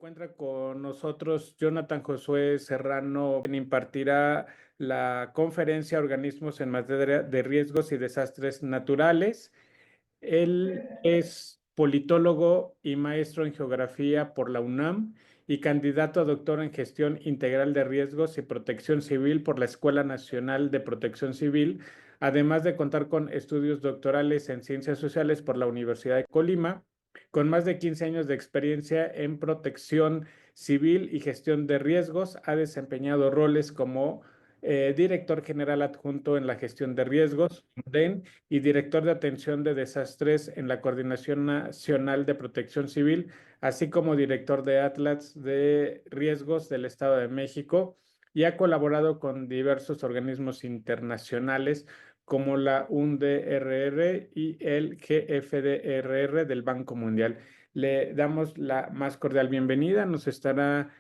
encuentra con nosotros Jonathan Josué Serrano, quien impartirá la conferencia Organismos en materia de riesgos y desastres naturales. Él es politólogo y maestro en geografía por la UNAM y candidato a doctor en gestión integral de riesgos y protección civil por la Escuela Nacional de Protección Civil, además de contar con estudios doctorales en ciencias sociales por la Universidad de Colima, con más de 15 años de experiencia en protección civil y gestión de riesgos. Ha desempeñado roles como director general adjunto en la gestión de riesgos, DEN, y director de atención de desastres en la Coordinación Nacional de Protección Civil, así como director de Atlas de Riesgos del Estado de México, y ha colaborado con diversos organismos internacionales como la UNDRR y el GFDRR del Banco Mundial. Le damos la más cordial bienvenida. Nos estará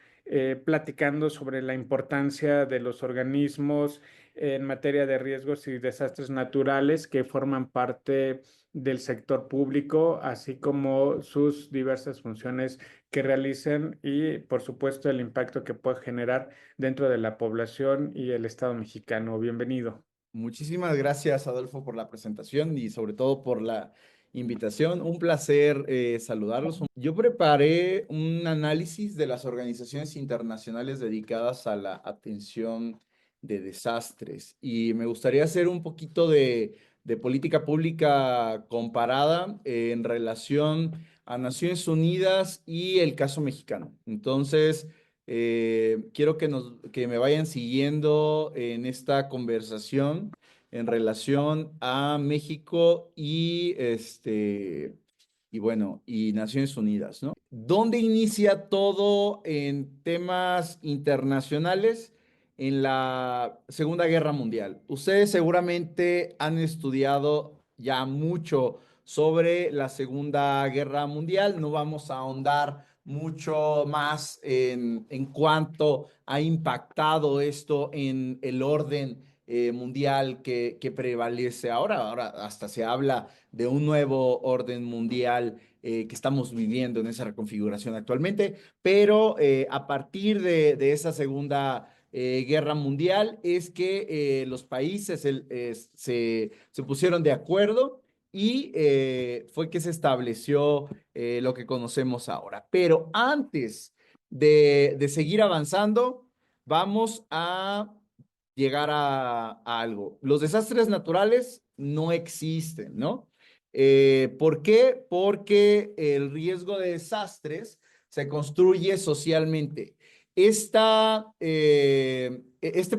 platicando sobre la importancia de los organismos en materia de riesgos y desastres naturales que forman parte del sector público, así como sus diversas funciones que realicen y, por supuesto, el impacto que puede generar dentro de la población y el Estado mexicano. Bienvenido. Muchísimas gracias, Adolfo, por la presentación y sobre todo por la invitación. Un placer saludarlos. Yo preparé un análisis de las organizaciones internacionales dedicadas a la atención de desastres y me gustaría hacer un poquito de política pública comparada en relación a Naciones Unidas y el caso mexicano. Entonces, quiero que me vayan siguiendo en esta conversación en relación a México y bueno, y Naciones Unidas, ¿no? ¿Dónde inicia todo en temas internacionales? En la Segunda Guerra Mundial. Ustedes seguramente han estudiado ya mucho sobre la Segunda Guerra Mundial. No vamos a ahondar mucho más en cuánto ha impactado esto en el orden mundial que prevalece ahora. Ahora hasta se habla de un nuevo orden mundial que estamos viviendo en esa reconfiguración actualmente, pero a partir de esa Segunda Guerra Mundial es que los países se pusieron de acuerdo y fue que se estableció lo que conocemos ahora. Pero antes de seguir avanzando, vamos a llegar a algo. Los desastres naturales no existen, ¿no? ¿Por qué? Porque el riesgo de desastres se construye socialmente. Este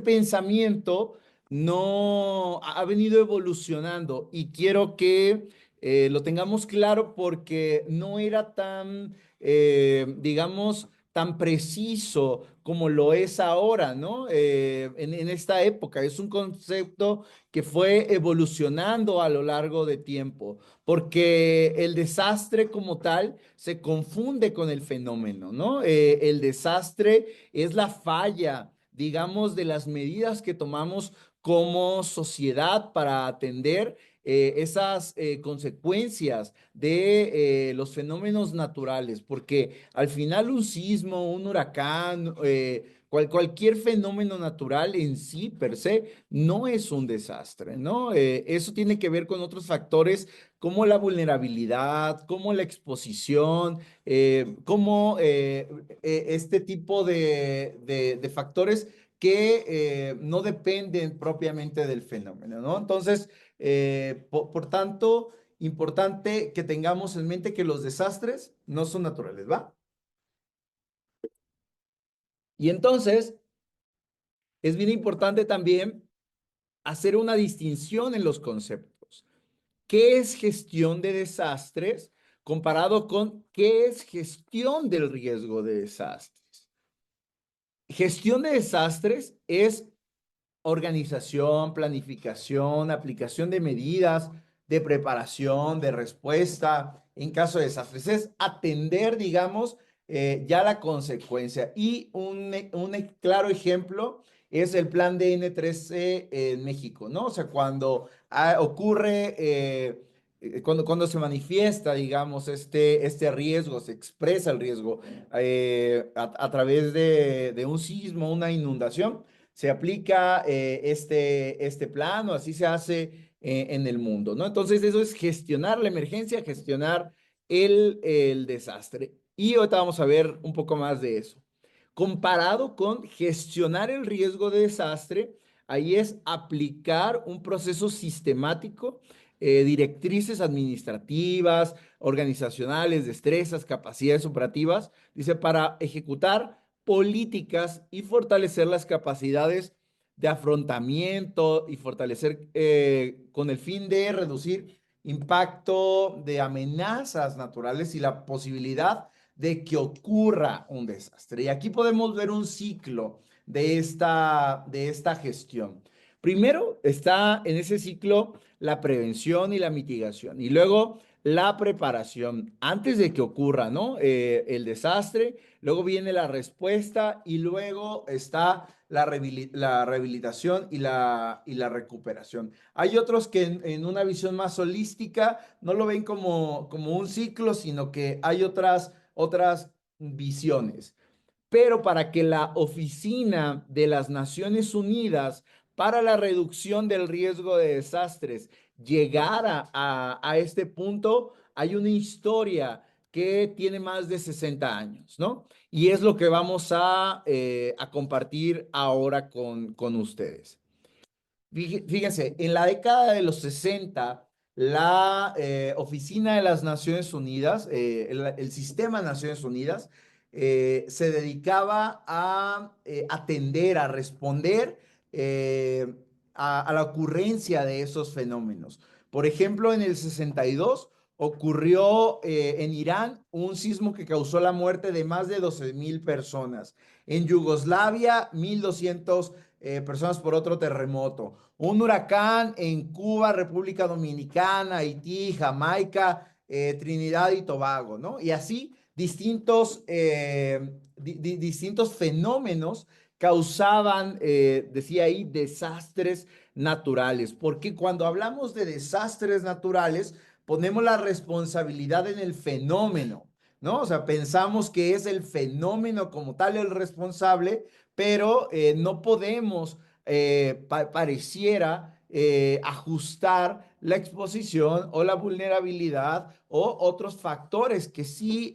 pensamiento no ha venido evolucionando y quiero que lo tengamos claro porque no era tan, digamos, tan preciso como lo es ahora, ¿no? En esta época es un concepto que fue evolucionando a lo largo de tiempo, porque el desastre como tal se confunde con el fenómeno, ¿no? El desastre es la falla, digamos, de las medidas que tomamos como sociedad para atender esas consecuencias de los fenómenos naturales, porque al final un sismo, un huracán, cualquier fenómeno natural en sí, per se, no es un desastre, ¿no? Eso tiene que ver con otros factores como la vulnerabilidad, como la exposición, como este tipo de factores que no dependen propiamente del fenómeno, ¿no? Entonces, por tanto, importante que tengamos en mente que los desastres no son naturales, ¿va? Y entonces, es bien importante también hacer una distinción en los conceptos. ¿Qué es gestión de desastres comparado con qué es gestión del riesgo de desastres? Gestión de desastres es organización, planificación, aplicación de medidas de preparación, de respuesta en caso de desastres. Es atender, digamos, ya la consecuencia. Y un claro ejemplo es el plan de N3C en México, ¿no? O sea, cuando ocurre cuando se manifiesta, digamos, este riesgo, se expresa el riesgo a través de un sismo, una inundación, se aplica este plano, así se hace en el mundo, ¿no? Entonces, eso es gestionar la emergencia, gestionar el desastre. Y ahorita vamos a ver un poco más de eso. Comparado con gestionar el riesgo de desastre, ahí es aplicar un proceso sistemático, directrices administrativas, organizacionales, destrezas, capacidades operativas, dice, para ejecutar políticas y fortalecer las capacidades de afrontamiento y fortalecer con el fin de reducir impacto de amenazas naturales y la posibilidad de que ocurra un desastre. Y aquí podemos ver un ciclo de esta gestión. Primero está en ese ciclo la prevención y la mitigación, y luego la preparación antes de que ocurra, ¿no? El desastre, luego viene la respuesta y luego está la rehabilitación y la recuperación. Hay otros que en una visión más holística no lo ven como un ciclo, sino que hay otras visiones. Pero para que la Oficina de las Naciones Unidas para la Reducción del Riesgo de Desastres llegara a este punto, hay una historia que tiene más de 60 años, ¿no? Y es lo que vamos a compartir ahora con ustedes. Fíjense, en la década de los 60, la Oficina de las Naciones Unidas, el sistema de Naciones Unidas, se dedicaba a atender, a responder a la ocurrencia de esos fenómenos. Por ejemplo, en el 62 ocurrió en Irán un sismo que causó la muerte de más de 12,000 personas. En Yugoslavia, 1,200 personas por otro terremoto. Un huracán en Cuba, República Dominicana, Haití, Jamaica, Trinidad y Tobago, ¿no? Y así distintos fenómenos causaban, decía ahí, desastres naturales. Porque cuando hablamos de desastres naturales, ponemos la responsabilidad en el fenómeno, ¿no? O sea, pensamos que es el fenómeno como tal el responsable, pero no podemos, pareciera, ajustar la exposición o la vulnerabilidad o otros factores que sí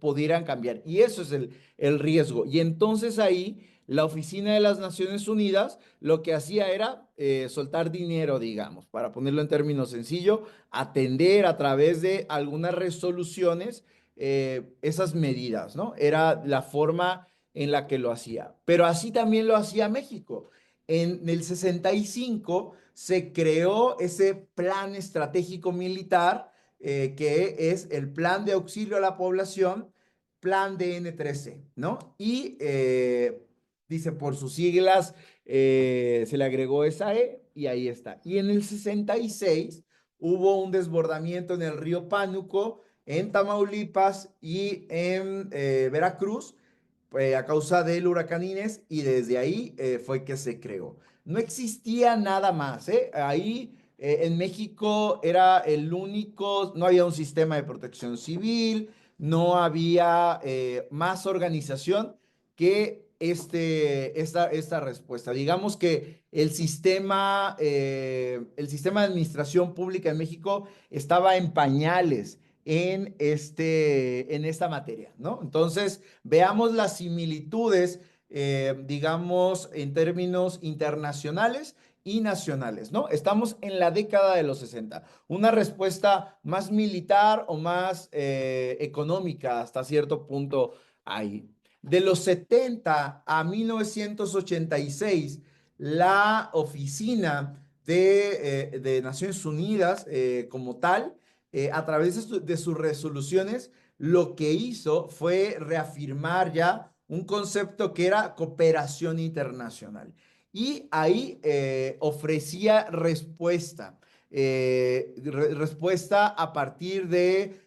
pudieran cambiar. Y eso es el riesgo. Y entonces ahí la Oficina de las Naciones Unidas lo que hacía era soltar dinero, digamos, para ponerlo en términos sencillos, atender a través de algunas resoluciones esas medidas, ¿no? Era la forma en la que lo hacía. Pero así también lo hacía México. En el 65 se creó ese plan estratégico militar que es el Plan de Auxilio a la Población, Plan DN13, ¿no? Y dice por sus siglas, se le agregó esa E y ahí está. Y en el 66 hubo un desbordamiento en el río Pánuco, en Tamaulipas y en Veracruz, a causa del huracán Inés, y desde ahí fue que se creó. No existía nada más, ¿eh? Ahí en México era el único, no había un sistema de protección civil, no había más organización que esta respuesta. Digamos que el sistema de administración pública en México estaba en pañales en esta materia, ¿no? Entonces, veamos las similitudes, digamos, en términos internacionales y nacionales, ¿no? Estamos en la década de los 60. Una respuesta más militar o más económica hasta cierto punto ahí. De los 70 a 1986, la Oficina de Naciones Unidas como tal, a través de sus resoluciones, lo que hizo fue reafirmar ya un concepto que era cooperación internacional. Y ahí ofrecía respuesta a partir de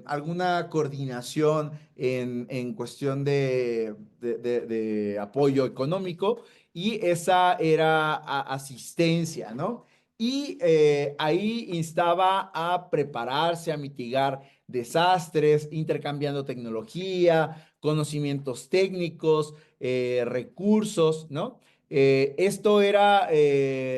alguna coordinación en cuestión de apoyo económico, y esa era asistencia, ¿no? y ahí instaba a prepararse, a mitigar desastres, intercambiando tecnología, conocimientos técnicos, recursos, ¿no? Esto era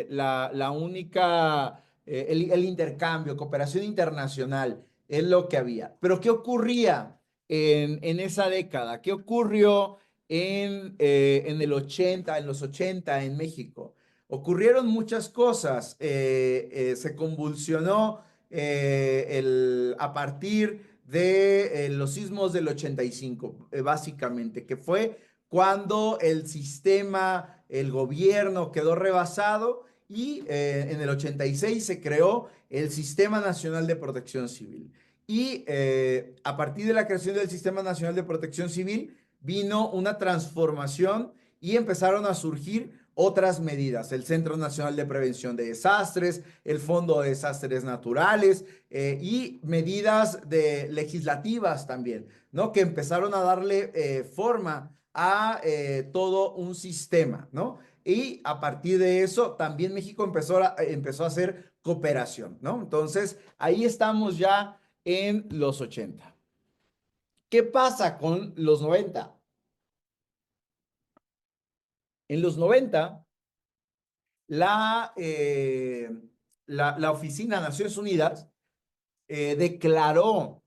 la única, el intercambio, cooperación internacional, es lo que había. Pero ¿qué ocurría en esa década? ¿Qué ocurrió en el 80, en los 80 en México? Ocurrieron muchas cosas. Se convulsionó a partir de los sismos del 85, básicamente, que fue cuando el sistema, el gobierno quedó rebasado y en el 86 se creó el Sistema Nacional de Protección Civil. Y a partir de la creación del Sistema Nacional de Protección Civil vino una transformación y empezaron a surgir otras medidas, el Centro Nacional de Prevención de Desastres, el Fondo de Desastres Naturales y medidas legislativas también, ¿no? Que empezaron a darle forma a todo un sistema, ¿no? Y a partir de eso, también México empezó a hacer cooperación, ¿no? Entonces, ahí estamos ya en los 80. ¿Qué pasa con los 90? En los 90 la, eh, la Oficina de Naciones Unidas declaró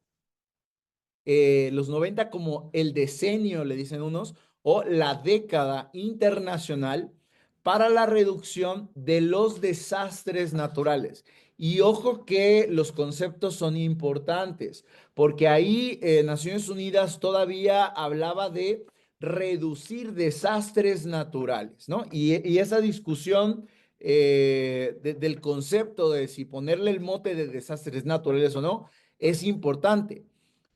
los 90 como el decenio, le dicen unos, o la década internacional para la reducción de los desastres naturales. Y ojo que los conceptos son importantes, porque ahí Naciones Unidas todavía hablaba de reducir desastres naturales, ¿no? Y esa discusión del concepto de si ponerle el mote de desastres naturales o no es importante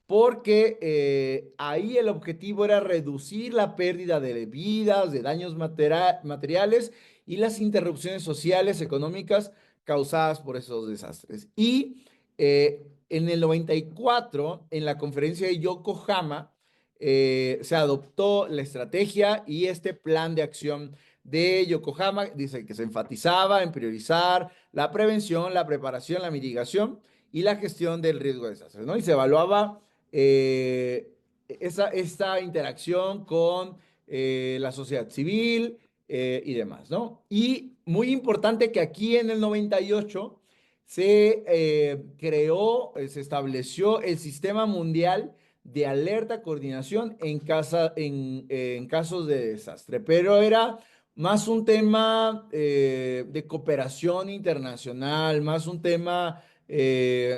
porque ahí el objetivo era reducir la pérdida de vidas, de daños materiales y las interrupciones sociales, económicas causadas por esos desastres. Y en el 94, en la conferencia de Yokohama, se adoptó la estrategia y este plan de acción de Yokohama. Dice que se enfatizaba en priorizar la prevención, la preparación, la mitigación y la gestión del riesgo de desastres, ¿no? Y se evaluaba esta interacción con la sociedad civil y demás, ¿no? Y muy importante que aquí en el 98 se creó, se estableció el Sistema Mundial de Alerta Coordinación en casos de desastre, pero era más un tema de cooperación internacional, más un tema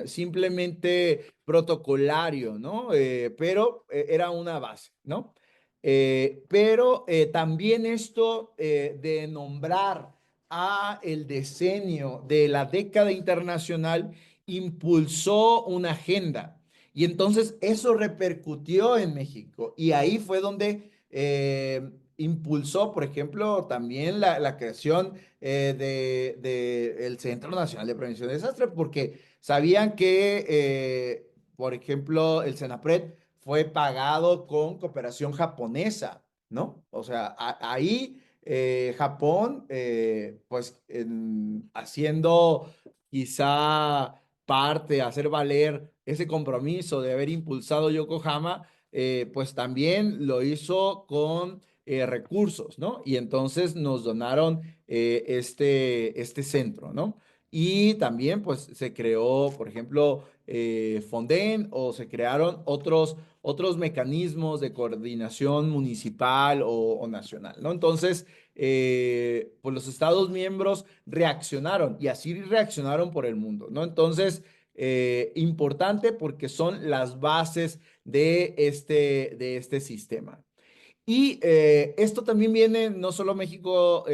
simplemente protocolario, ¿no? Pero era una base, ¿no? Pero también esto de nombrar a el decenio de la década internacional impulsó una agenda. Y entonces eso repercutió en México. Y ahí fue donde impulsó, por ejemplo, también la creación el Centro Nacional de Prevención de Desastres, porque sabían que, por ejemplo, el CENAPRED fue pagado con cooperación japonesa, ¿no? O sea, ahí Japón, pues haciendo quizá parte, hacer valer ese compromiso de haber impulsado Yokohama, pues también lo hizo con recursos, ¿no? Y entonces nos donaron este centro, ¿no? Y también pues se creó, por ejemplo, Fonden o se crearon otros mecanismos de coordinación municipal o nacional, ¿no? Entonces, pues los Estados miembros reaccionaron y así reaccionaron por el mundo, ¿no? Entonces, importante porque son las bases de este sistema. Y esto también viene no solo México,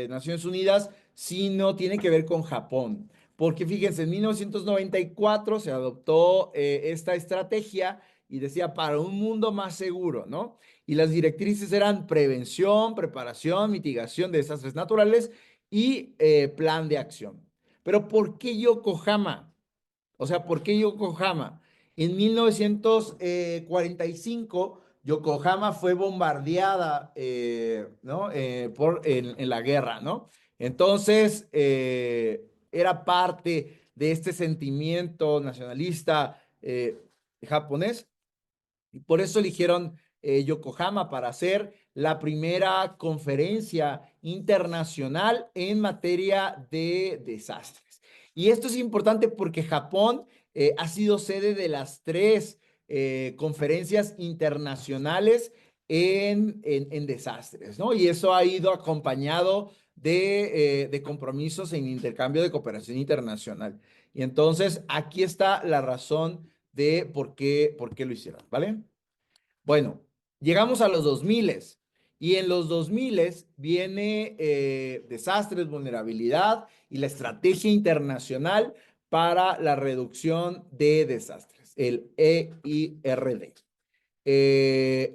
Naciones Unidas, sino tiene que ver con Japón. Porque fíjense, en 1994 se adoptó esta estrategia y decía para un mundo más seguro, ¿no? Y las directrices eran prevención, preparación, mitigación de desastres naturales y plan de acción. Pero ¿por qué Yokohama? O sea, ¿por qué Yokohama? En 1945, Yokohama fue bombardeada, ¿no? En la guerra, ¿no? Entonces, era parte de este sentimiento nacionalista japonés. Y por eso eligieron Yokohama para hacer la primera conferencia internacional en materia de desastres. Y esto es importante porque Japón ha sido sede de las tres conferencias internacionales en desastres, ¿no? Y eso ha ido acompañado de compromisos en intercambio de cooperación internacional. Y entonces aquí está la razón de por qué lo hicieron, ¿vale? Bueno, llegamos a los 2000 y en los 2000 viene desastres, vulnerabilidad y la estrategia internacional para la reducción de desastres, el EIRD.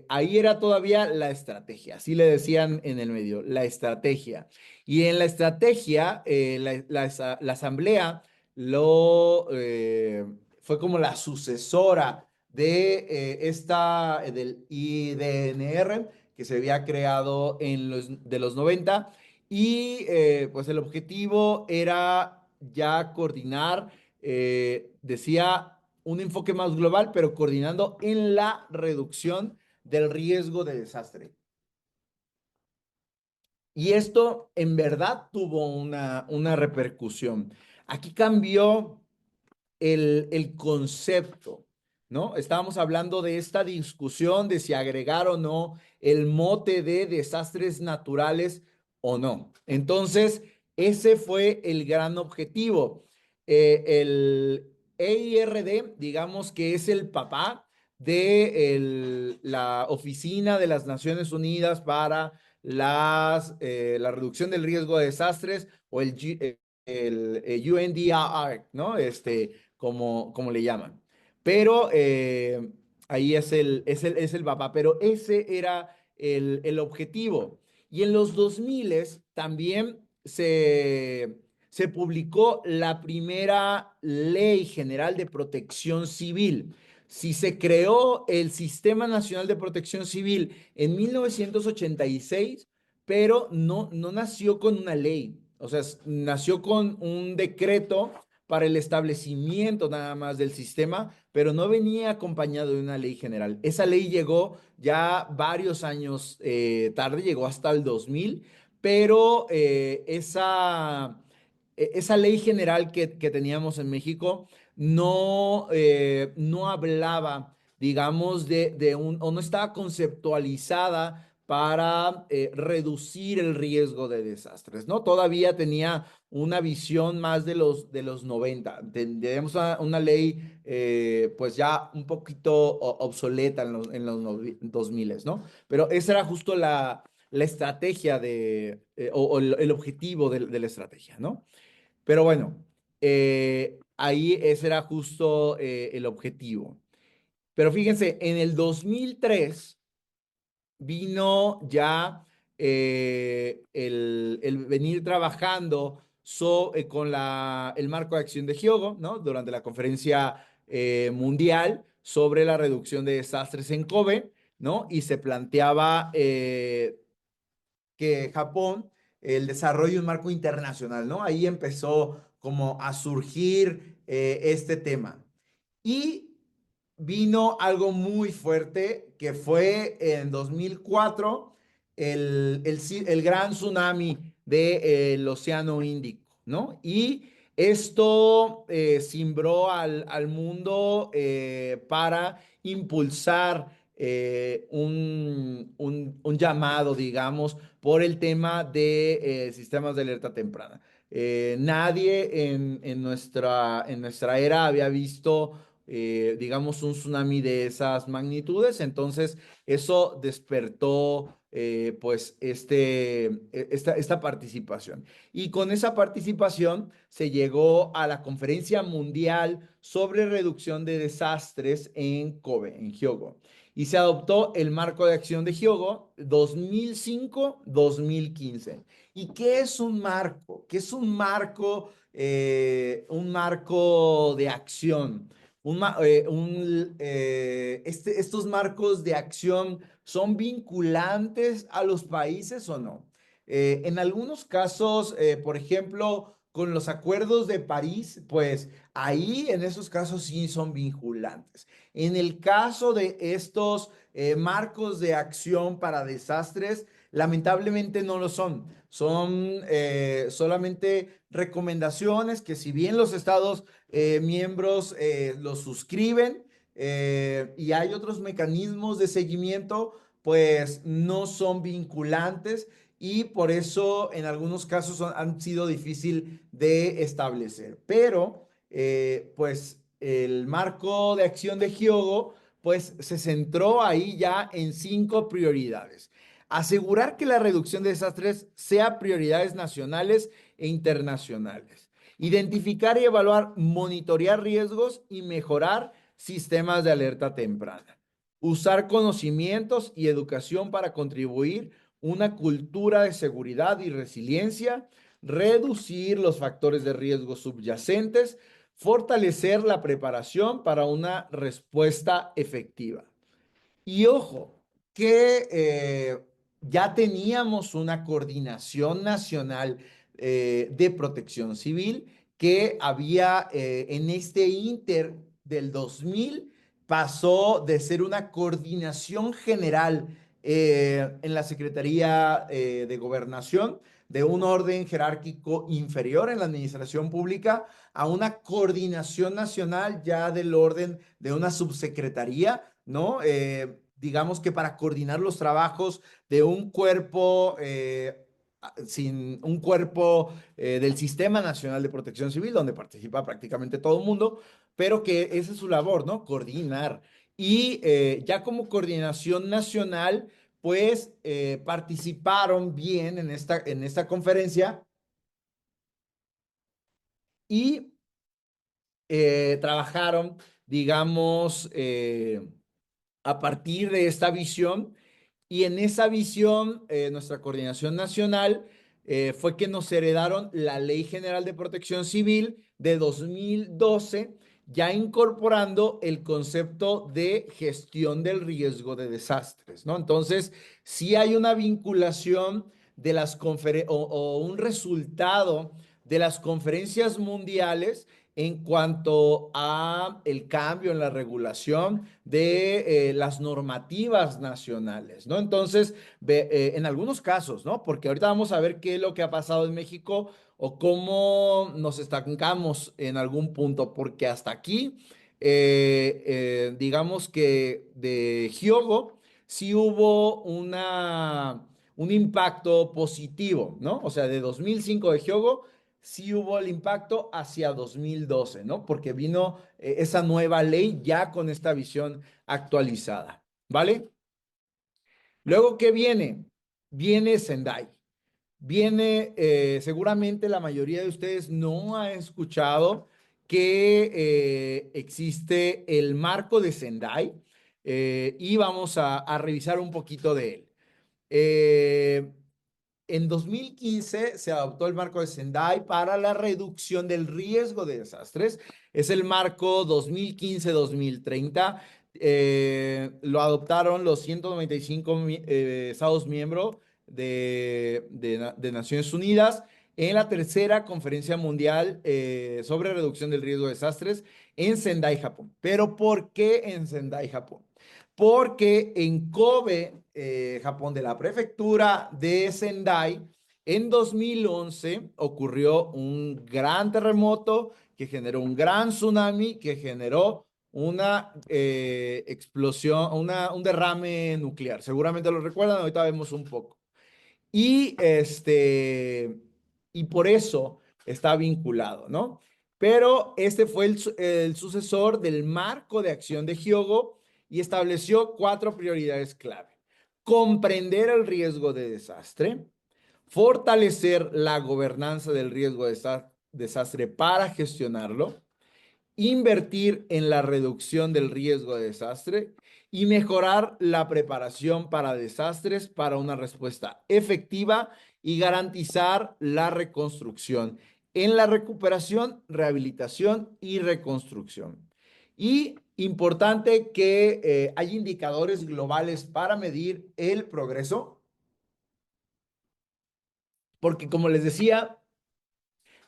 Ahí era todavía la estrategia, así le decían en el medio, la estrategia. Y en la estrategia, la asamblea fue como la sucesora del IDNR, que se había creado de los 90, y pues el objetivo era ya coordinar, decía un enfoque más global, pero coordinando en la reducción del riesgo de desastre. Y esto en verdad tuvo una repercusión. Aquí cambió el concepto, ¿no? Estábamos hablando de esta discusión de si agregar o no el mote de desastres naturales o no. Entonces, ese fue el gran objetivo. El EIRD, digamos que es el papá de la Oficina de las Naciones Unidas para la reducción del riesgo de desastres o el UNDRR, ¿no? Como le llaman. Pero ahí es el papá, pero ese era el objetivo. Y en los 2000 también se publicó la primera Ley General de Protección Civil. Si se creó el Sistema Nacional de Protección Civil en 1986, pero no nació con una ley. O sea, nació con un decreto para el establecimiento nada más del sistema, pero no venía acompañado de una ley general. Esa ley llegó ya varios años tarde, llegó hasta el 2000, pero esa ley general que teníamos en México no hablaba, digamos, o no estaba conceptualizada para reducir el riesgo de desastres, ¿no? Todavía tenía una visión más de los 90. Tenemos una ley, pues ya un poquito obsoleta en los 2000, ¿no? Pero esa era justo la estrategia o el objetivo de la estrategia, ¿no? Pero bueno, ahí ese era justo el objetivo. Pero fíjense, en el 2003 vino ya el venir trabajando con el marco de acción de Hyogo, ¿no? Durante la conferencia mundial sobre la reducción de desastres en Kobe, ¿no? Y se planteaba que Japón, el desarrollo de un marco internacional, ¿no? Ahí empezó como a surgir este tema. Y vino algo muy fuerte que fue en 2004 el gran tsunami del Océano Índico, ¿no? Y esto cimbró al mundo para impulsar un llamado, digamos, por el tema de sistemas de alerta temprana. Nadie en nuestra era había visto digamos, un tsunami de esas magnitudes. Entonces, eso despertó, pues, esta participación. Y con esa participación se llegó a la Conferencia Mundial sobre Reducción de Desastres en Kobe, en Hyogo. Y se adoptó el marco de acción de Hyogo 2005-2015. ¿Y qué es un marco? ¿Qué es un marco? Un marco de acción. Estos marcos de acción son vinculantes a los países o no. En algunos casos, por ejemplo, con los acuerdos de París, pues ahí en esos casos sí son vinculantes. En el caso de estos marcos de acción para desastres, lamentablemente no lo son. Son solamente recomendaciones que si bien los estados miembros los suscriben y hay otros mecanismos de seguimiento, pues no son vinculantes y por eso en algunos casos han sido difícil de establecer. Pero pues el marco de acción de Hyogo pues se centró ahí ya en 5 prioridades. Asegurar que la reducción de desastres sea prioridades nacionales e internacionales. Identificar y evaluar, monitorear riesgos y mejorar sistemas de alerta temprana. Usar conocimientos y educación para contribuir una cultura de seguridad y resiliencia, reducir los factores de riesgo subyacentes, fortalecer la preparación para una respuesta efectiva. Y ojo, que ya teníamos una coordinación nacional de protección civil que había en este inter del 2000 pasó de ser una coordinación general en la Secretaría de Gobernación de un orden jerárquico inferior en la administración pública a una coordinación nacional ya del orden de una subsecretaría, ¿no? Digamos que para coordinar los trabajos de un cuerpo, sin un cuerpo del Sistema Nacional de Protección Civil, donde participa prácticamente todo el mundo, pero que esa es su labor, ¿no? Coordinar. Y ya como coordinación nacional, pues participaron bien en esta conferencia y trabajaron, digamos, a partir de esta visión. Y en esa visión, nuestra coordinación nacional fue que nos heredaron la Ley General de Protección Civil de 2012, ya incorporando el concepto de gestión del riesgo de desastres, ¿no? Entonces, sí hay una vinculación de las conferencias o un resultado de las conferencias mundiales en cuanto a el cambio en la regulación de las normativas nacionales, ¿no? Entonces, en algunos casos, ¿no? Porque ahorita vamos a ver qué es lo que ha pasado en México o cómo nos estancamos en algún punto, porque hasta aquí, digamos que de Hyogo sí hubo un impacto positivo, ¿no? O sea, de 2005 de Hyogo sí hubo el impacto hacia 2012, ¿no? Porque vino esa nueva ley ya con esta visión actualizada, ¿vale? Luego, ¿qué viene? Viene Sendai. Viene, seguramente la mayoría de ustedes no ha escuchado que existe el marco de Sendai y vamos a revisar un poquito de él. En 2015 se adoptó el marco de Sendai para la reducción del riesgo de desastres. Es el marco 2015-2030. Lo adoptaron los 195 estados miembros de Naciones Unidas en la tercera conferencia mundial sobre reducción del riesgo de desastres en Sendai, Japón. ¿Pero por qué en Sendai, Japón? Porque en Kobe, Japón, de la prefectura de Sendai, en 2011 ocurrió un gran terremoto que generó un gran tsunami, que generó una explosión, un derrame nuclear. Seguramente lo recuerdan, ahorita vemos un poco. Y, y por eso está vinculado, ¿no? Pero este fue el sucesor del marco de acción de Hyogo y estableció 4 prioridades clave. Comprender el riesgo de desastre, fortalecer la gobernanza del riesgo de desastre para gestionarlo, invertir en la reducción del riesgo de desastre y mejorar la preparación para desastres para una respuesta efectiva y garantizar la reconstrucción en la recuperación, rehabilitación y reconstrucción. Y importante que hay indicadores globales para medir el progreso, porque como les decía,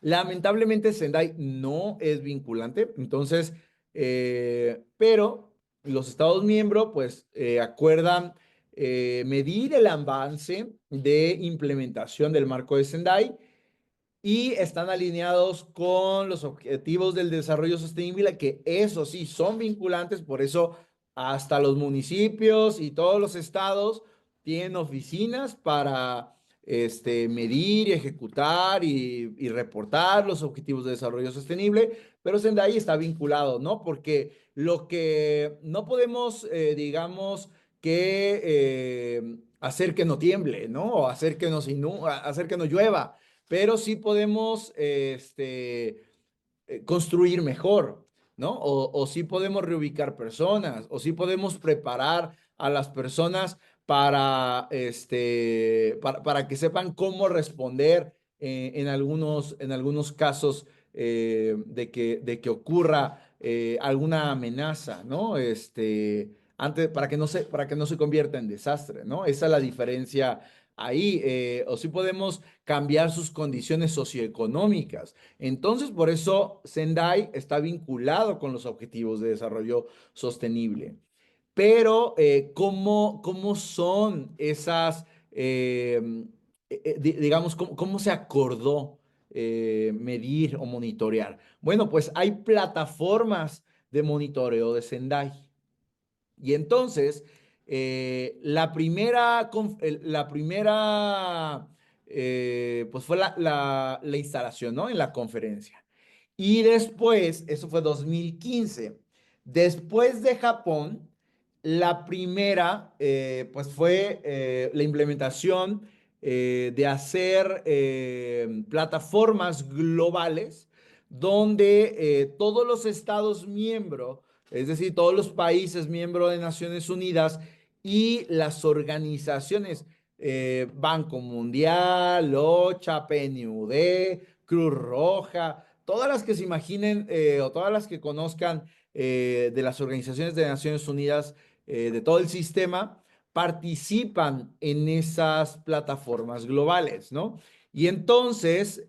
Lamentablemente, Sendai no es vinculante, entonces, pero los Estados miembros, pues, acuerdan medir el avance de implementación del marco de Sendai y están alineados con los objetivos del desarrollo sostenible, que eso sí son vinculantes, por eso hasta los municipios y todos los estados tienen oficinas para medir, ejecutar y reportar los objetivos de desarrollo sostenible, pero Sendai está vinculado, ¿no? Porque lo que no podemos, digamos, que hacer que no tiemble, ¿no? O hacer que no llueva, pero sí podemos construir mejor, ¿no? O sí podemos reubicar personas, o sí podemos preparar a las personas para que sepan cómo responder en algunos casos de que ocurra alguna amenaza, ¿no? Antes, para que no se convierta en desastre, ¿no? Esa es la diferencia ahí. O sí podemos cambiar sus condiciones socioeconómicas. Entonces, por eso Sendai está vinculado con los objetivos de desarrollo sostenible. Pero, ¿cómo son esas, digamos, cómo se acordó medir o monitorear? Bueno, pues hay plataformas de monitoreo de Sendai. Y entonces, pues fue la instalación, ¿no? En la conferencia. Y después, eso fue 2015. Después de Japón, la primera, pues fue la implementación de hacer plataformas globales donde todos los estados miembros, es decir, todos los países miembros de Naciones Unidas y las organizaciones, Banco Mundial, OCHA, PNUD, Cruz Roja, todas las que se imaginen o todas las que conozcan de las organizaciones de Naciones Unidas, de todo el sistema, participan en esas plataformas globales, ¿no? Y entonces,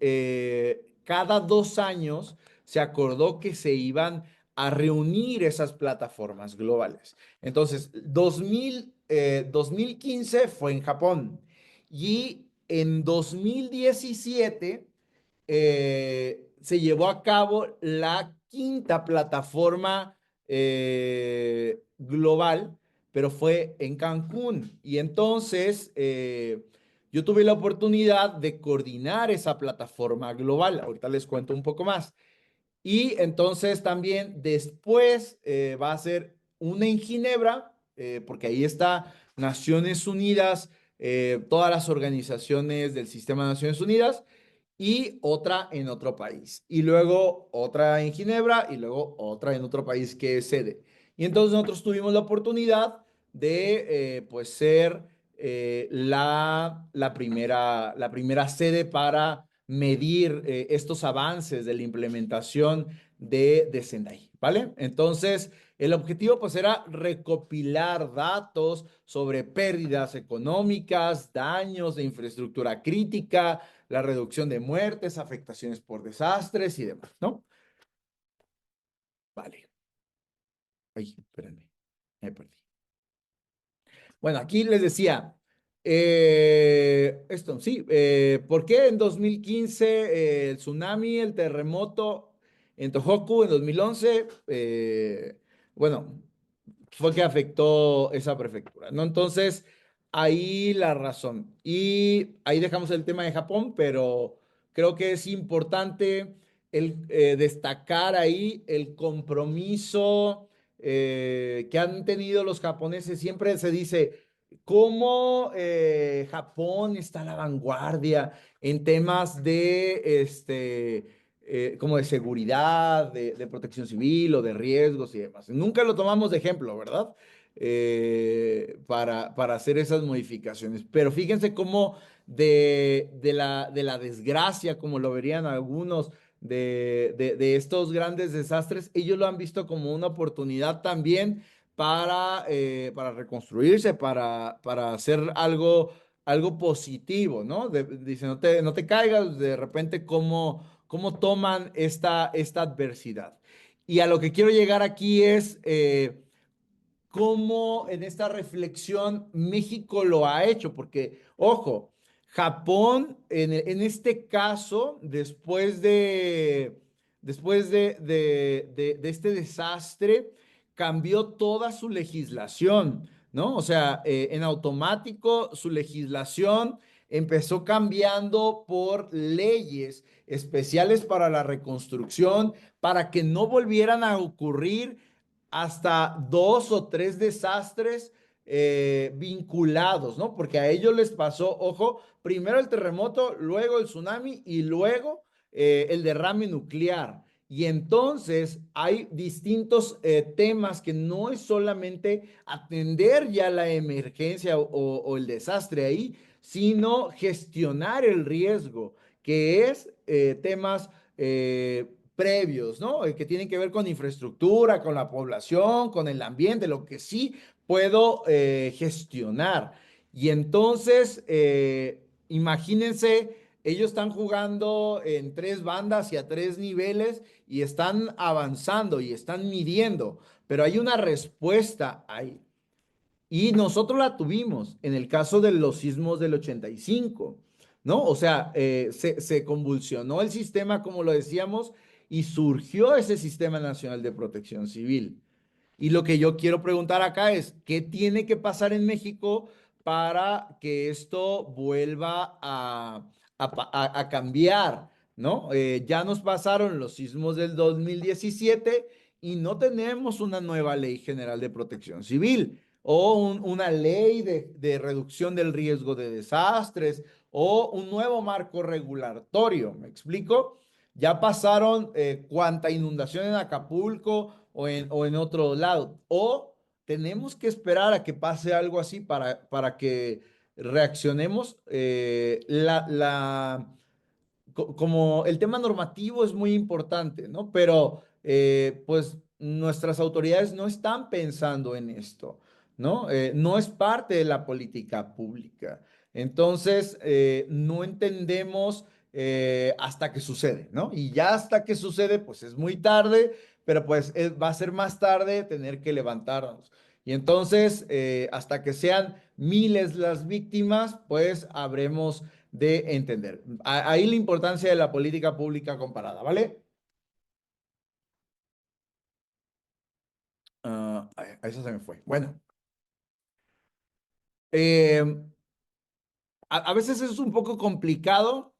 cada 2 años se acordó que se iban a reunir esas plataformas globales. Entonces, 2015 fue en Japón y en 2017 se llevó a cabo la quinta plataforma global, pero fue en Cancún. Y entonces yo tuve la oportunidad de coordinar esa plataforma global. Ahorita les cuento un poco más. Y entonces también después va a ser una en Ginebra, porque ahí está Naciones Unidas, todas las organizaciones del sistema de Naciones Unidas, y otra en otro país. Y luego otra en Ginebra y luego otra en otro país que es sede. Y entonces nosotros tuvimos la oportunidad de pues ser la primera sede para medir estos avances de la implementación de Sendai, ¿vale? Entonces, el objetivo pues era recopilar datos sobre pérdidas económicas, daños de infraestructura crítica, la reducción de muertes, afectaciones por desastres y demás, ¿no? Vale. Ay, espérenme, me perdí. Bueno, aquí les decía, esto, sí, ¿por qué en 2015 el tsunami, el terremoto en Tohoku en 2011? Bueno, fue que afectó esa prefectura, ¿no? Entonces, ahí la razón. Y ahí dejamos el tema de Japón, pero creo que es importante destacar ahí el compromiso que han tenido los japoneses. Siempre se dice cómo Japón está a la vanguardia en temas como de seguridad, de protección civil o de riesgos y demás. Nunca lo tomamos de ejemplo, ¿verdad? Para hacer esas modificaciones. Pero fíjense cómo de la desgracia, como lo verían algunos, de estos grandes desastres, ellos lo han visto como una oportunidad también para reconstruirse, para hacer algo positivo, ¿no? Dice, no te caigas, de repente, cómo toman esta adversidad. Y a lo que quiero llegar aquí es cómo en esta reflexión México lo ha hecho, porque, ojo, Japón en este caso, después de este desastre, cambió toda su legislación, ¿no? O sea, en automático su legislación empezó cambiando por leyes especiales para la reconstrucción, para que no volvieran a ocurrir hasta dos o tres desastres vinculados, ¿no? Porque a ellos les pasó, ojo, primero el terremoto, luego el tsunami y luego el derrame nuclear. Y entonces hay distintos temas que no es solamente atender ya la emergencia o el desastre ahí, sino gestionar el riesgo, que es temas previos, ¿no? Que tienen que ver con infraestructura, con la población, con el ambiente, lo que sí puedo gestionar. Y entonces, imagínense, ellos están jugando en tres bandas y a tres niveles y están avanzando y están midiendo, pero hay una respuesta ahí. Y nosotros la tuvimos en el caso de los sismos del 85, ¿no? O sea, se convulsionó el sistema, como lo decíamos, y surgió ese Sistema Nacional de Protección Civil. Y lo que yo quiero preguntar acá es, ¿qué tiene que pasar en México para que esto vuelva a cambiar? ¿No? Ya nos pasaron los sismos del 2017 y no tenemos una nueva ley general de protección civil o una ley de reducción del riesgo de desastres o un nuevo marco regulatorio. ¿Me explico? Ya pasaron cuánta inundación en Acapulco o en otro lado. O tenemos que esperar a que pase algo así para que reaccionemos. Como el tema normativo es muy importante, ¿no? Pero pues nuestras autoridades no están pensando en esto, ¿no? No es parte de la política pública. Entonces, no entendemos hasta que sucede, ¿no? Y ya hasta que sucede, pues es muy tarde, pero pues va a ser más tarde tener que levantarnos. Y entonces, hasta que sean miles las víctimas, pues habremos de entender. Ahí la importancia de la política pública comparada, ¿vale? A eso se me fue. Bueno, eh, a veces es un poco complicado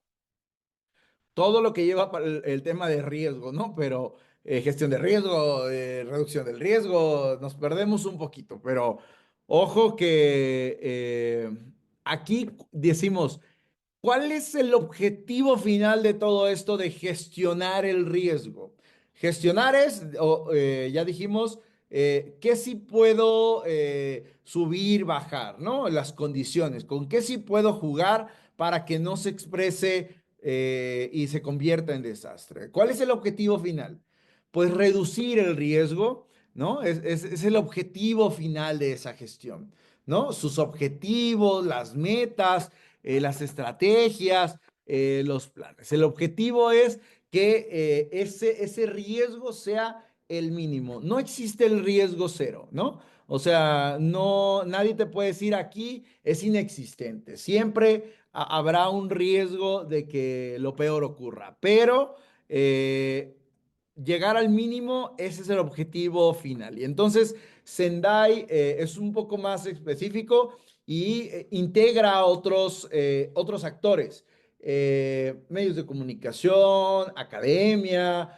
todo lo que lleva para el tema de riesgo, ¿no? Pero gestión de riesgo, reducción del riesgo, nos perdemos un poquito, pero ojo que aquí decimos, ¿cuál es el objetivo final de todo esto de gestionar el riesgo? Gestionar es, ya dijimos, qué sí puedo subir, bajar, ¿no? Las condiciones, con qué sí puedo jugar para que no se exprese y se convierta en desastre. ¿Cuál es el objetivo final? Pues reducir el riesgo, ¿no? Es el objetivo final de esa gestión, ¿no? Sus objetivos, las metas, las estrategias, los planes. El objetivo es que ese riesgo sea el mínimo. No existe el riesgo cero, ¿no? O sea, no, nadie te puede decir aquí es inexistente. Siempre habrá un riesgo de que lo peor ocurra, pero llegar al mínimo, ese es el objetivo final. Y entonces, Sendai es un poco más específico y integra a otros actores, medios de comunicación, academia,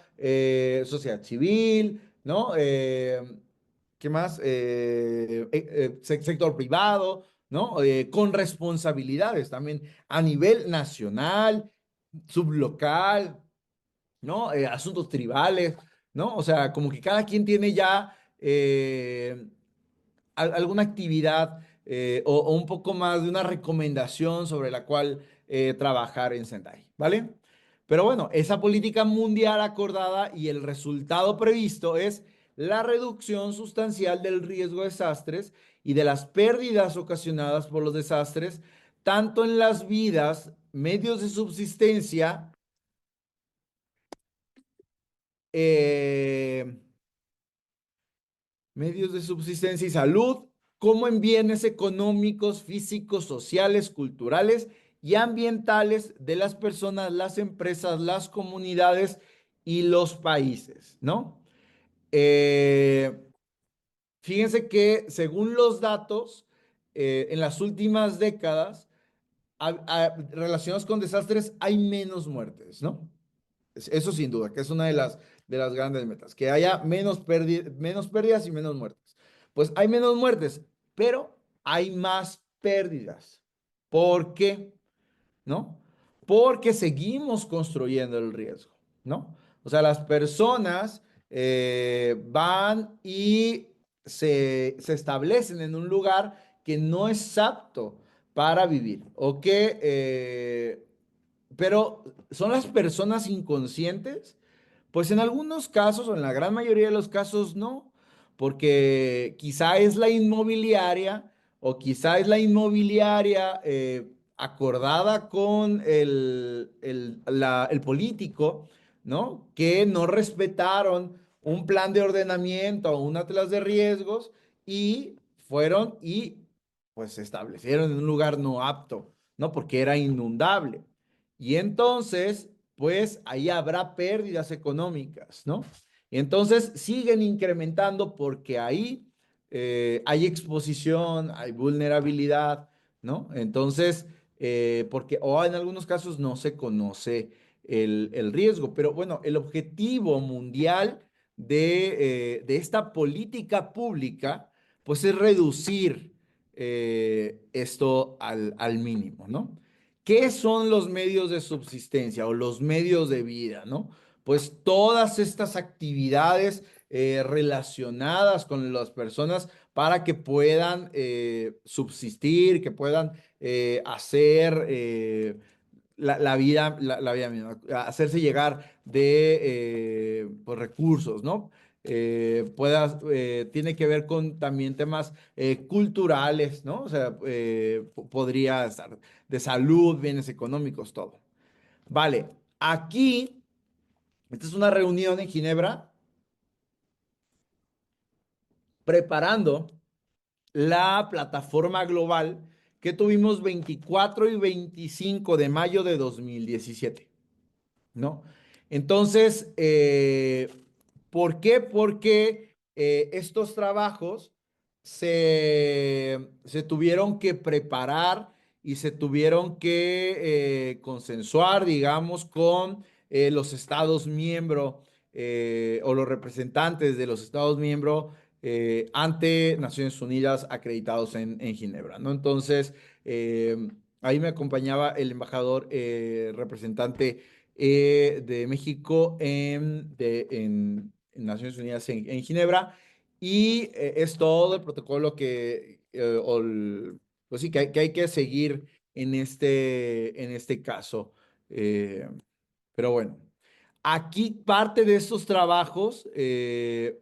sociedad civil, ¿no? ¿Qué más? Sector privado, ¿no? Con responsabilidades también a nivel nacional, sublocal, ¿no? Asuntos tribales, ¿no? O sea, como que cada quien tiene ya alguna actividad o un poco más de una recomendación sobre la cual trabajar en Sendai, ¿vale? Pero bueno, esa política mundial acordada y el resultado previsto es la reducción sustancial del riesgo de desastres y de las pérdidas ocasionadas por los desastres, tanto en las vidas, medios de subsistencia, eh, medios de subsistencia y salud, como en bienes económicos, físicos, sociales, culturales y ambientales de las personas, las empresas, las comunidades y los países, ¿no? Eh, Fíjense que según los datos, en las últimas décadas, relacionados con desastres, hay menos muertes, ¿no? Eso sin duda, que es una de las grandes metas, que haya menos pérdidas y menos muertes. Pues hay menos muertes, pero hay más pérdidas. ¿Por qué? ¿No? Porque seguimos construyendo el riesgo, ¿no? O sea, las personas van y se establecen en un lugar que no es apto para vivir, o que, pero son las personas inconscientes, pues en algunos casos, o en la gran mayoría de los casos, no, porque quizá es la inmobiliaria, o quizá es la inmobiliaria acordada con el político, ¿no? Que no respetaron un plan de ordenamiento o un atlas de riesgos y fueron y pues se establecieron en un lugar no apto, ¿no? Porque era inundable. Y entonces, pues ahí habrá pérdidas económicas, ¿no? Y entonces siguen incrementando porque ahí hay exposición, hay vulnerabilidad, ¿no? Entonces, porque, o en algunos casos no se conoce el riesgo, pero bueno, el objetivo mundial de esta política pública, pues es reducir esto al mínimo, ¿no? ¿Qué son los medios de subsistencia o los medios de vida, ¿no? Pues todas estas actividades relacionadas con las personas para que puedan subsistir, que puedan hacer la vida misma, hacerse llegar de pues, recursos, ¿no? Tiene que ver con también temas culturales, ¿no? O sea, podría estar de salud, bienes económicos, todo. Vale, aquí, esta es una reunión en Ginebra preparando la plataforma global que tuvimos 24 y 25 de mayo de 2017. ¿No? Entonces, ¿por qué? Porque estos trabajos se tuvieron que preparar y se tuvieron que consensuar, digamos, con los estados miembros o los representantes de los estados miembros ante Naciones Unidas acreditados en Ginebra, ¿no? Entonces, ahí me acompañaba el embajador representante de México en Naciones Unidas en Ginebra y es todo el protocolo pues sí, que hay que seguir en este caso. Eh, pero bueno, aquí parte de estos trabajos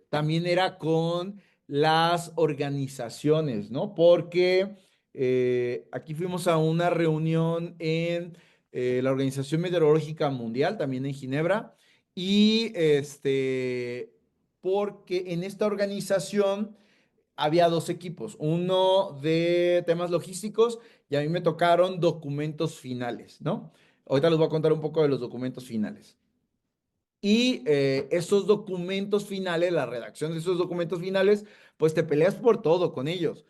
también era con las organizaciones, ¿no? Porque aquí fuimos a una reunión en la Organización Meteorológica Mundial, también en Ginebra, y porque en esta organización había dos equipos, uno de temas logísticos y a mí me tocaron documentos finales, ¿no? Ahorita les voy a contar un poco de los documentos finales. Y esos documentos finales, la redacción de esos documentos finales, pues te peleas por todo con ellos.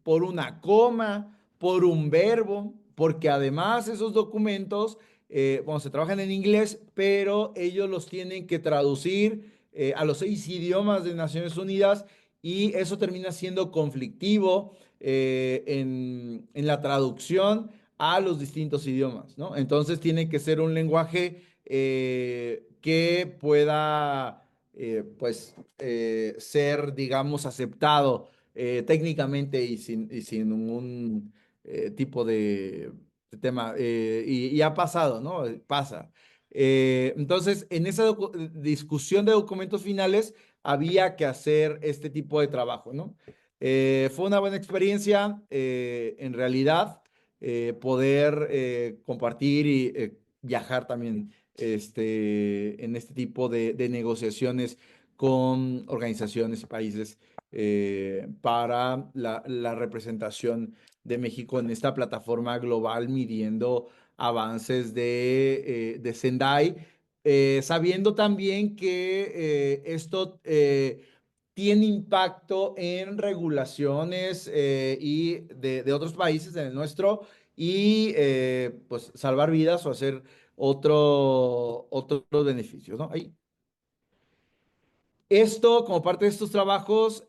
Por una coma, por un verbo, porque además esos documentos, bueno, se trabajan en inglés, pero ellos los tienen que traducir a los 6 idiomas de Naciones Unidas y eso termina siendo conflictivo en la traducción a los distintos idiomas, ¿no? Entonces tiene que ser un lenguaje que pueda, pues, ser, digamos, aceptado técnicamente y sin ningún tipo de tema. Y ha pasado, ¿no? Pasa. Entonces, en esa discusión de documentos finales había que hacer este tipo de trabajo, ¿no? Fue una buena experiencia, en realidad, poder compartir y viajar también en este tipo de negociaciones con organizaciones y países para la representación de México en esta plataforma global midiendo avances de Sendai, sabiendo también que esto tiene impacto en regulaciones y de otros países, en el nuestro, y pues salvar vidas o hacer otros beneficios, ¿no? Ahí. Esto, como parte de estos trabajos,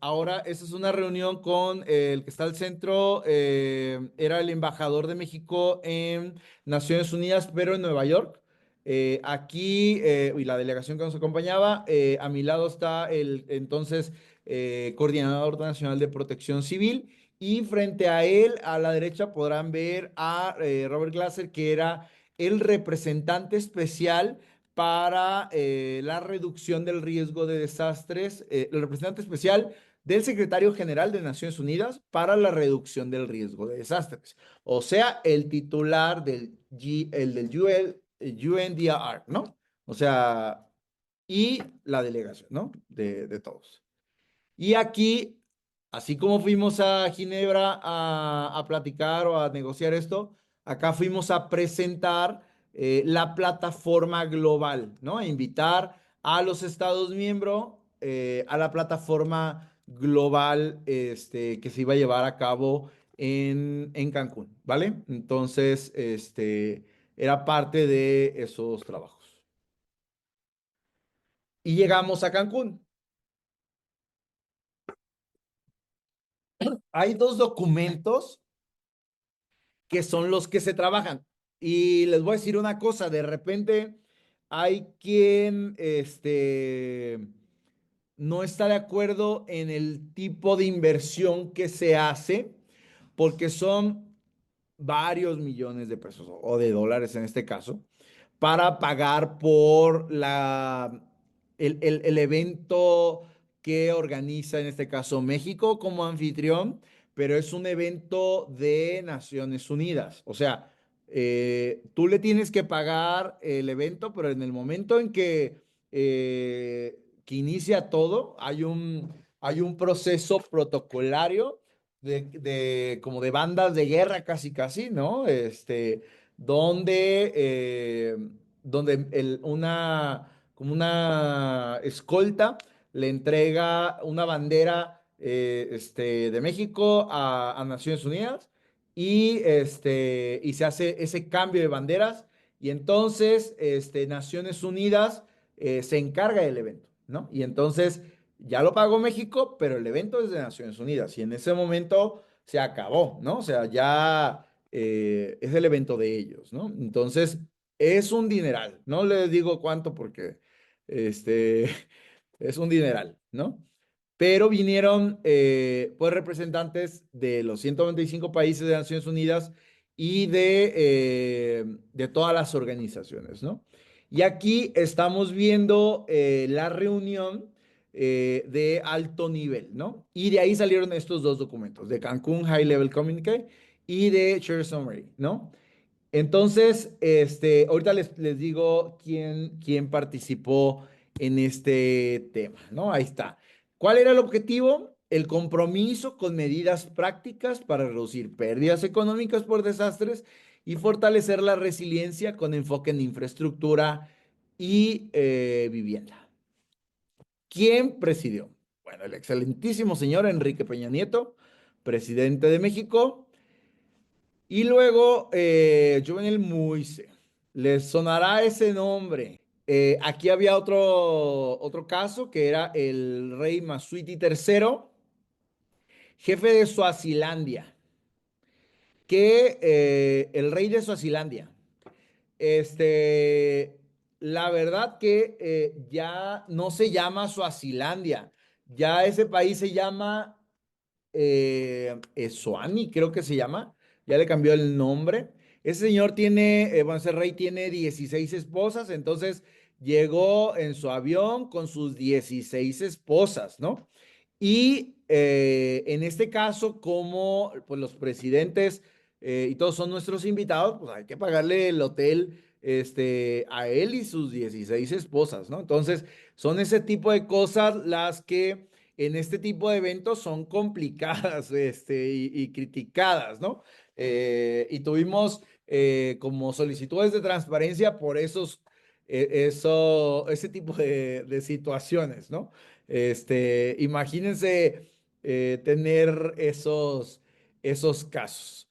ahora esta es una reunión con el que está al centro, era el embajador de México en Naciones Unidas, pero en Nueva York. Aquí, y la delegación que nos acompañaba, a mi lado está el entonces Coordinador Nacional de Protección Civil, y frente a él, a la derecha, podrán ver a Robert Glasser, que era el representante especial para la reducción del riesgo de desastres, el representante especial del secretario general de Naciones Unidas para la reducción del riesgo de desastres. O sea, el titular el del UNDR, ¿no? O sea, y la delegación, ¿no? De todos. Y aquí, así como fuimos a Ginebra a platicar o a negociar esto, acá fuimos a presentar la plataforma global, ¿no? A invitar a los Estados miembros a la plataforma global que se iba a llevar a cabo en Cancún, ¿vale? Entonces, era parte de esos trabajos. Y llegamos a Cancún. Hay dos documentos que son los que se trabajan. Y les voy a decir una cosa, de repente hay quien no está de acuerdo en el tipo de inversión que se hace, porque son varios millones de pesos o de dólares en este caso, para pagar por el evento que organiza en este caso México como anfitrión, pero es un evento de Naciones Unidas. O sea, tú le tienes que pagar el evento, pero en el momento en que inicia todo, hay un proceso protocolario como de bandas de guerra casi casi, ¿no? Donde como una escolta le entrega una bandera de México a Naciones Unidas y se hace ese cambio de banderas y entonces Naciones Unidas se encarga del evento, ¿no? Y entonces ya lo pagó México, pero el evento es de Naciones Unidas y en ese momento se acabó, ¿no? O sea, ya es el evento de ellos, ¿no? Entonces, es un dineral. No les digo cuánto porque este, es un dineral, ¿no? Pero vinieron pues representantes de los 195 países de Naciones Unidas y de todas las organizaciones, ¿no? Y aquí estamos viendo la reunión de alto nivel, ¿no? Y de ahí salieron estos dos documentos, de Cancún High Level Communique y de Share Summary, ¿no? Entonces, ahorita les digo quién participó en este tema, ¿no? Ahí está. ¿Cuál era el objetivo? El compromiso con medidas prácticas para reducir pérdidas económicas por desastres y fortalecer la resiliencia con enfoque en infraestructura y vivienda. ¿Quién presidió? Bueno, el excelentísimo señor Enrique Peña Nieto, presidente de México. Y luego, Jovenel Moise. ¿Les sonará ese nombre? Aquí había otro caso que era el rey Masuiti III, jefe de Suazilandia, que el rey de Suazilandia, este, la verdad que ya no se llama Suazilandia, ya ese país se llama Eswani, creo que se llama, ya le cambió el nombre. Ese señor tiene, bueno, ese rey tiene 16 esposas, entonces llegó en su avión con sus 16 esposas, ¿no? Y en este caso, como pues los presidentes y todos son nuestros invitados, pues hay que pagarle el hotel a él y sus 16 esposas, ¿no? Entonces, son ese tipo de cosas las que en este tipo de eventos son complicadas, y criticadas, ¿no? Y tuvimos como solicitudes de transparencia por ese tipo de situaciones, ¿no? Imagínense tener esos casos.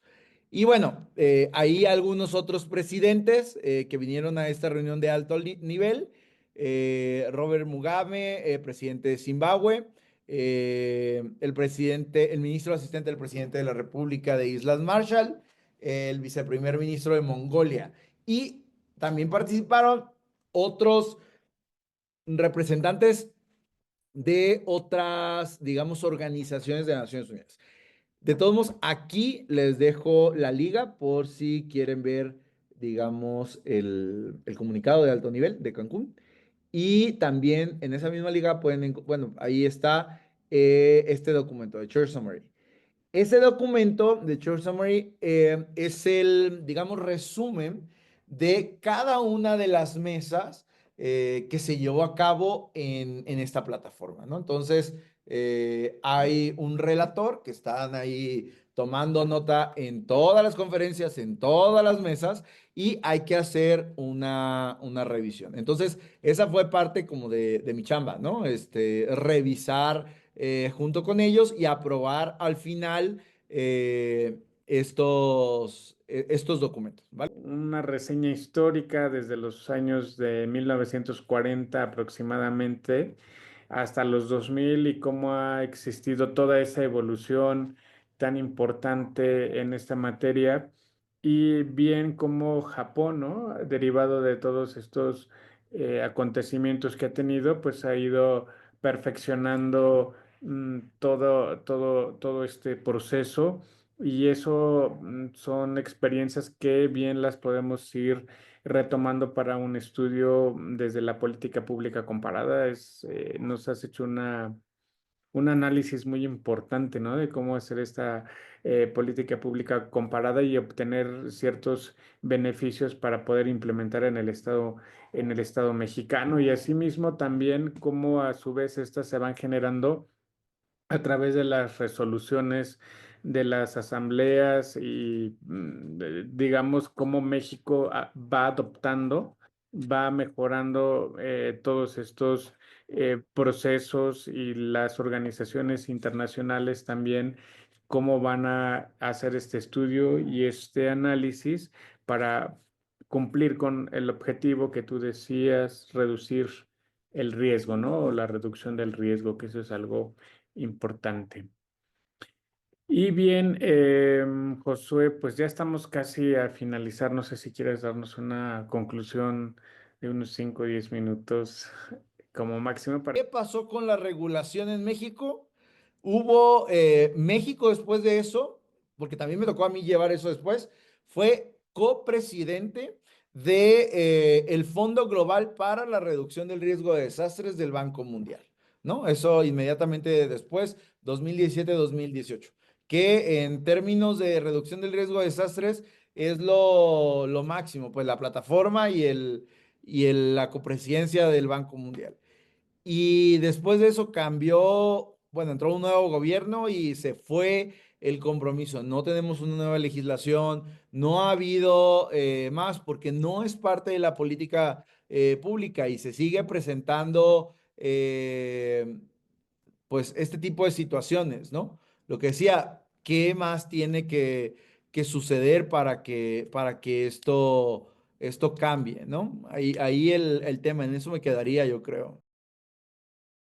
Y bueno, hay algunos otros presidentes que vinieron a esta reunión de alto nivel. Robert Mugabe, presidente de Zimbabue, el ministro asistente del presidente de la República de Islas Marshall, el viceprimer ministro de Mongolia. Y también participaron otros representantes de otras, digamos, organizaciones de Naciones Unidas. De todos modos, aquí les dejo la liga por si quieren ver, digamos, el comunicado de alto nivel de Cancún. Y también en esa misma liga pueden, bueno, ahí está este documento de Church Summary. Ese documento de Church Summary es el, digamos, resumen de cada una de las mesas que se llevó a cabo en esta plataforma, ¿no? Entonces, hay un relator que están ahí tomando nota en todas las conferencias, en todas las mesas, y hay que hacer una revisión. Entonces, esa fue parte como de mi chamba, ¿no? Revisar junto con ellos y aprobar al final estos documentos, ¿vale? Una reseña histórica desde los años de 1940 aproximadamente hasta los 2000 y cómo ha existido toda esa evolución tan importante en esta materia y bien cómo Japón, ¿no? Derivado de todos estos acontecimientos que ha tenido, pues ha ido perfeccionando todo este proceso y eso son experiencias que bien las podemos ir retomando para un estudio desde la política pública comparada. Nos has hecho un análisis muy importante, ¿no? De cómo hacer esta política pública comparada y obtener ciertos beneficios para poder implementar en el Estado mexicano. Y asimismo también cómo a su vez estas se van generando a través de las resoluciones de las asambleas y digamos cómo México va adoptando, va mejorando todos estos procesos y las organizaciones internacionales también, cómo van a hacer este estudio y este análisis para cumplir con el objetivo que tú decías, reducir el riesgo, ¿no? O la reducción del riesgo, que eso es algo importante. Y bien, Josué, pues ya estamos casi a finalizar. No sé si quieres darnos una conclusión de unos 5 o 10 minutos como máximo para... ¿Qué pasó con la regulación en México? México después de eso, porque también me tocó a mí llevar eso después, fue copresidente de el Fondo Global para la Reducción del Riesgo de Desastres del Banco Mundial, ¿no? Eso inmediatamente después, 2017-2018, que en términos de reducción del riesgo de desastres es lo máximo, pues la plataforma la copresidencia del Banco Mundial. Y después de eso cambió, bueno, entró un nuevo gobierno y se fue el compromiso. No tenemos una nueva legislación, no ha habido más porque no es parte de la política pública y se sigue presentando pues este tipo de situaciones, ¿no? Lo que decía, ¿qué más tiene que suceder para que esto cambie, ¿no? Ahí el tema, en eso me quedaría, yo creo.